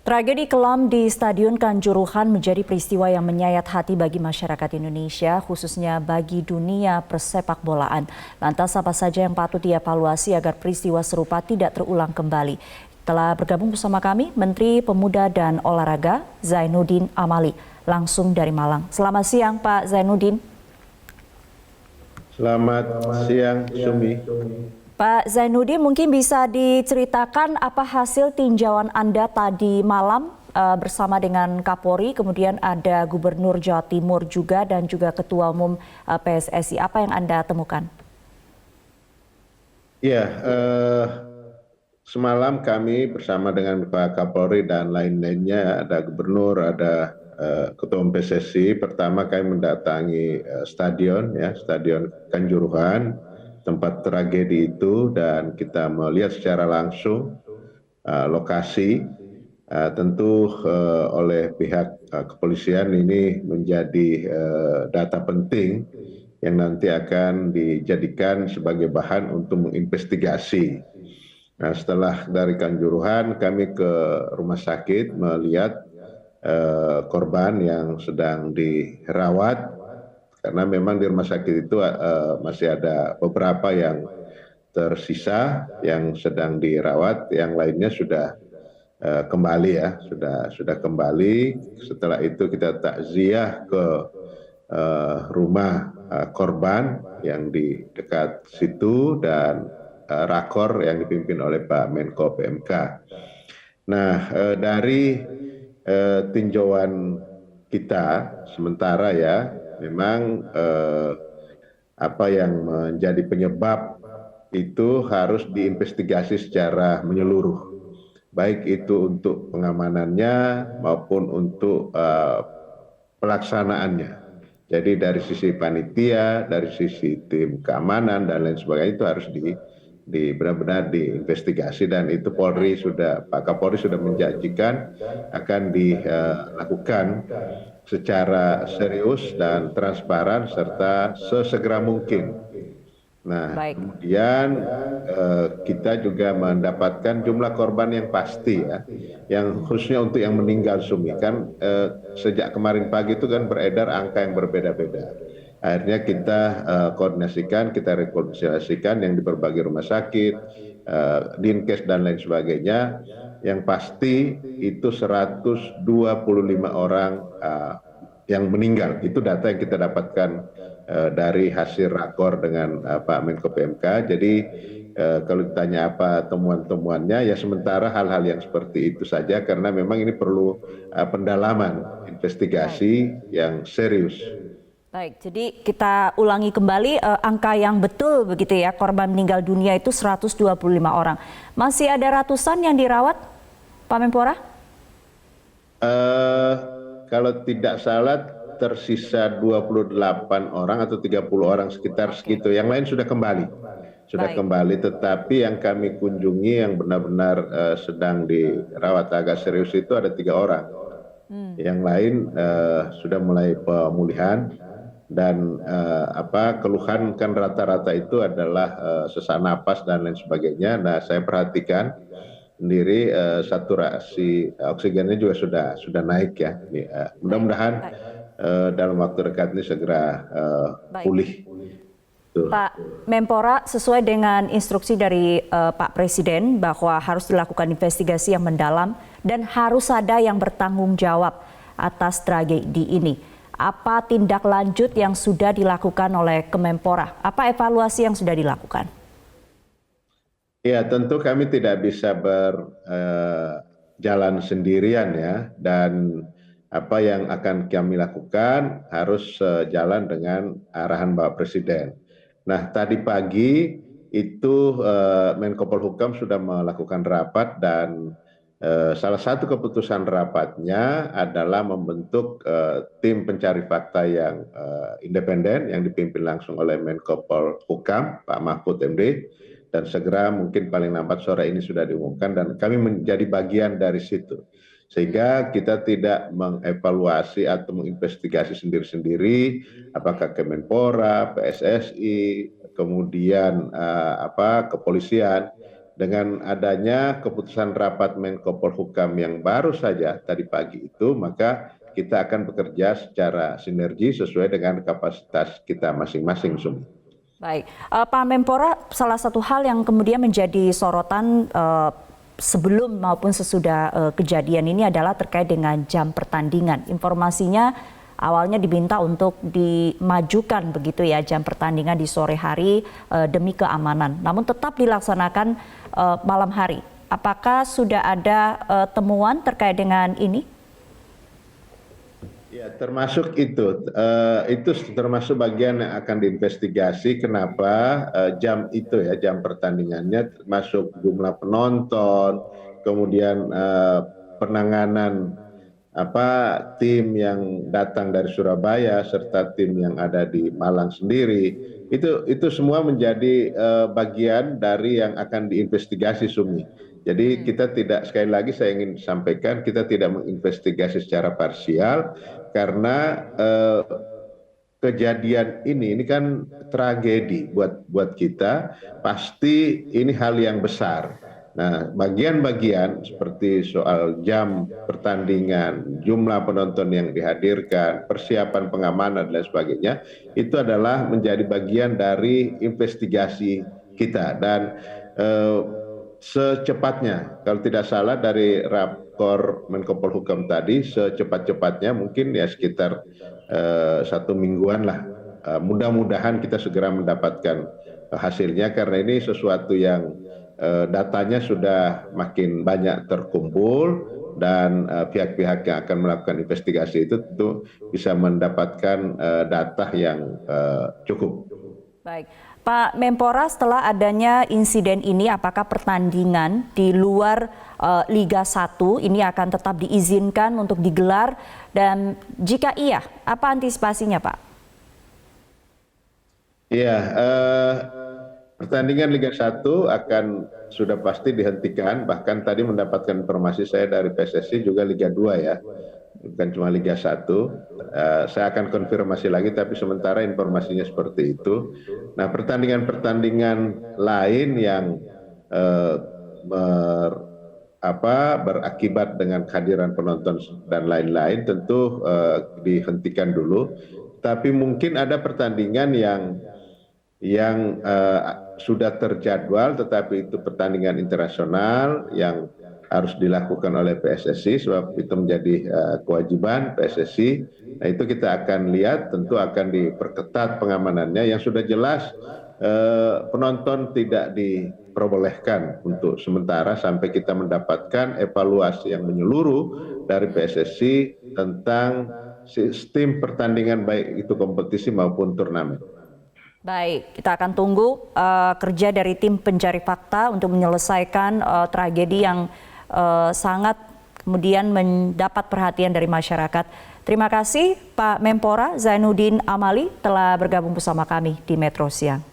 Tragedi kelam di Stadion Kanjuruhan menjadi peristiwa yang menyayat hati bagi masyarakat Indonesia, khususnya bagi dunia persepak bolaan. Lantas apa saja yang patut dievaluasi agar peristiwa serupa tidak terulang kembali? Telah bergabung bersama kami Menteri Pemuda dan Olahraga Zainuddin Amali, langsung dari Malang. Selamat siang Pak Zainuddin. Selamat siang, Sumi. Pak Zainuddin, mungkin bisa diceritakan apa hasil tinjauan Anda tadi malam bersama dengan Kapolri, kemudian ada Gubernur Jawa Timur juga dan juga Ketua Umum PSSI. Apa yang Anda temukan? Ya, semalam kami bersama dengan Pak Kapolri dan lain-lainnya, ada Gubernur, ada Ketua Umum PSSI. Pertama kami mendatangi Stadion Kanjuruhan, tempat tragedi itu, dan kita melihat secara langsung lokasi. Tentu oleh pihak kepolisian ini menjadi data penting yang nanti akan dijadikan sebagai bahan untuk menginvestigasi. Nah, setelah dari Kanjuruhan kami ke rumah sakit melihat korban yang sedang dirawat, karena memang di rumah sakit itu masih ada beberapa yang tersisa yang sedang dirawat, yang lainnya sudah kembali ya, sudah kembali. Setelah itu kita takziah ke rumah korban yang di dekat situ dan rakor yang dipimpin oleh Pak Menko PMK. Nah, dari tinjauan kita sementara ya, memang apa yang menjadi penyebab itu harus diinvestigasi secara menyeluruh, baik itu untuk pengamanannya maupun untuk pelaksanaannya. Jadi dari sisi panitia, dari sisi tim keamanan dan lain sebagainya itu harus benar-benar diinvestigasi, dan itu Pak Kapolri sudah menjanjikan akan dilakukan secara serius dan transparan serta sesegera mungkin. Nah, kemudian kita juga mendapatkan jumlah korban yang pasti ya, yang khususnya untuk yang meninggal, Sumi. Kan sejak kemarin pagi itu kan beredar angka yang berbeda-beda. Akhirnya kita koordinasikan, kita rekonsiliasikan yang di berbagai rumah sakit, Dinkes dan lain sebagainya. Yang pasti itu 125 orang yang meninggal. Itu data yang kita dapatkan dari hasil rakor dengan Pak Menko PMK. Jadi kalau ditanya apa temuan-temuannya, ya sementara hal-hal yang seperti itu saja, karena memang ini perlu pendalaman investigasi yang serius. Baik, jadi kita ulangi kembali angka yang betul begitu ya, korban meninggal dunia itu 125 orang. Masih ada ratusan yang dirawat, Pak Menpora? Kalau tidak salah tersisa 28 orang atau 30 orang sekitar segitu. Yang lain sudah kembali. Tetapi yang kami kunjungi yang benar-benar sedang dirawat agak serius itu ada 3 orang. Yang lain sudah mulai pemulihan, dan keluhan kan rata-rata itu adalah sesak napas dan lain sebagainya. Nah, saya perhatikan sendiri saturasi oksigennya juga sudah naik ya. Mudah-mudahan dalam waktu dekat ini segera pulih. Pak Menpora, sesuai dengan instruksi dari Pak Presiden bahwa harus dilakukan investigasi yang mendalam dan harus ada yang bertanggung jawab atas tragedi ini. Apa tindak lanjut yang sudah dilakukan oleh Kemenpora? Apa evaluasi yang sudah dilakukan? Ya, tentu kami tidak bisa berjalan sendirian ya, dan apa yang akan kami lakukan harus sejalan dengan arahan Bapak Presiden. Nah, tadi pagi itu Menko Polhukam sudah melakukan rapat, dan salah satu keputusan rapatnya adalah membentuk tim pencari fakta yang independen yang dipimpin langsung oleh Menko Polhukam, Pak Mahfud MD, dan segera mungkin paling lambat sore ini sudah diumumkan, dan kami menjadi bagian dari situ. Sehingga kita tidak mengevaluasi atau menginvestigasi sendiri-sendiri, apakah Kemenpora, PSSI, kemudian kepolisian. dengan adanya keputusan rapat Menko Polhukam yang baru saja tadi pagi itu, maka kita akan bekerja secara sinergi sesuai dengan kapasitas kita masing-masing. Baik, Pak Menpora, salah satu hal yang kemudian menjadi sorotan sebelum maupun sesudah kejadian ini adalah terkait dengan jam pertandingan. Informasinya awalnya diminta untuk dimajukan begitu ya jam pertandingan di sore hari demi keamanan, namun tetap dilaksanakan malam hari. Apakah sudah ada temuan terkait dengan ini? Ya, termasuk itu termasuk bagian yang akan diinvestigasi kenapa jam itu ya, jam pertandingannya, termasuk jumlah penonton, kemudian penanganan tim yang datang dari Surabaya serta tim yang ada di Malang sendiri, itu semua menjadi bagian dari yang akan diinvestigasi, Sumi. Jadi kita tidak, sekali lagi saya ingin sampaikan, kita tidak menginvestigasi secara parsial karena kejadian ini kan tragedi buat kita, pasti ini hal yang besar. Nah, bagian-bagian seperti soal jam pertandingan, jumlah penonton yang dihadirkan, persiapan pengamanan dan sebagainya, itu adalah menjadi bagian dari investigasi kita. Dan secepatnya, kalau tidak salah dari rapor Menko Polhukam tadi, secepat-cepatnya mungkin ya sekitar 1 mingguan lah. Mudah-mudahan kita segera mendapatkan hasilnya, karena ini sesuatu yang datanya sudah makin banyak terkumpul, dan pihak-pihak yang akan melakukan investigasi itu tentu bisa mendapatkan data yang cukup. Baik, Pak Menpora, setelah adanya insiden ini, apakah pertandingan di luar Liga 1 ini akan tetap diizinkan untuk digelar, dan jika iya, apa antisipasinya, Pak? Iya, pertandingan Liga 1 akan sudah pasti dihentikan, bahkan tadi mendapatkan informasi saya dari PSSI juga Liga 2 ya, bukan cuma Liga 1. Saya akan konfirmasi lagi, tapi sementara informasinya seperti itu. Nah, pertandingan-pertandingan lain yang berakibat dengan kehadiran penonton dan lain-lain tentu dihentikan dulu. Tapi mungkin ada pertandingan yang sudah terjadwal, tetapi itu pertandingan internasional yang harus dilakukan oleh PSSI, sebab itu menjadi kewajiban PSSI. Nah, itu kita akan lihat, tentu akan diperketat pengamanannya. Yang sudah jelas penonton tidak diperbolehkan untuk sementara sampai kita mendapatkan evaluasi yang menyeluruh dari PSSI tentang sistem pertandingan, baik itu kompetisi maupun turnamen. Baik, kita akan tunggu kerja dari tim pencari fakta untuk menyelesaikan tragedi yang sangat kemudian mendapat perhatian dari masyarakat. Terima kasih Pak Menpora Zainuddin Amali telah bergabung bersama kami di Metro Siang.